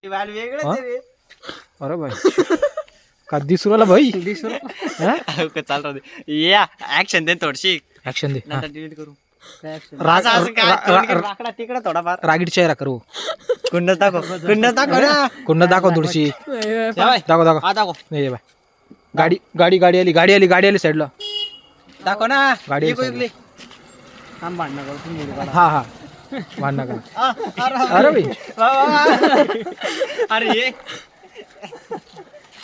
वेगळं रे. अरे भाई का दिसू भाई चाल राहू दे. या ऍक्शन दे थोडीशी ऍक्शन दे नंतर डिलीट करू. राग राकडा तिकडे थोडाफार रागीट चेहरा करू कुंडच दाखव ना. कुंड दाखव थोडीशी दाखव दाखव हा दाखव नाही बाय गाडी आली साईडला दाखव ना. गाडी इकडे, आहे इकडे. हा भांडणं करा अरे भाई अरे ये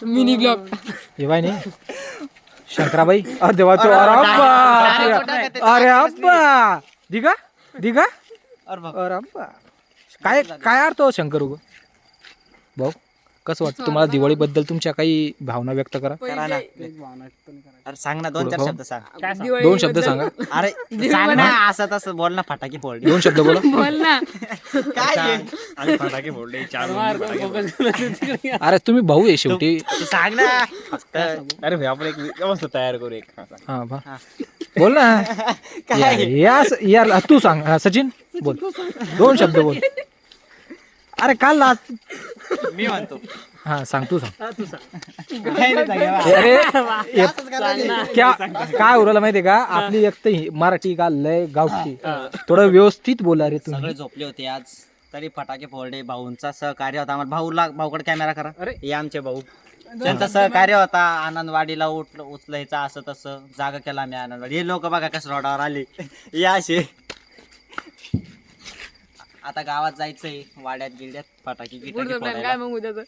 मिनी ब्लॉग हे बाय नाही शंकराबाई अरे देवा तो अरे अब्बा दिगा अरे अब्बा काय अर्थ हो शंकर उगं भाऊ कसं वाटतं तुम्हाला दिवाळीबद्दल तुमच्या काही भावना व्यक्त करा करा ना. अरे सांग ना 2-4 शब्द सांग. 2 शब्द सांगा अरे सांग ना असं तसं बोल ना. फटाके फोडले 2 शब्द बोला बोल ना. काय आम्ही फटाके फोडले 4 अरे तुम्ही भाऊ आहे शेवटी सांग ना फक्त. अरे भाई आपण एक मस्त तयार करू एक. हा बोल ना यार तू सांग सचिन बोल 2 शब्द बोल अरे काल लास्ट मी म्हणतो. हा सांग तू सांग काय नाही सांगायला. अरे काय उरलं माहितीये का आपली एक तर मराठी का लय गावठी थोडं व्यवस्थित बोला रे तुम्ही. सगळे झोपले होते आज तरी फटाके फोडले. भाऊंचा सहकार्य होता. आम्हाला भाऊकडे कॅमेरा करा. हे आमचे भाऊ त्यांचा सहकार्य होता. आनंदवाडीला उचलायचा असं तसं जागा केला आम्ही आनंदवाडी. हे लोक बघा कसं रोडावर आले. या असे आता गावात जायचंय वाड्यात गिड्यात फटाके पुढचं प्लॅन काय मग उद्याचं?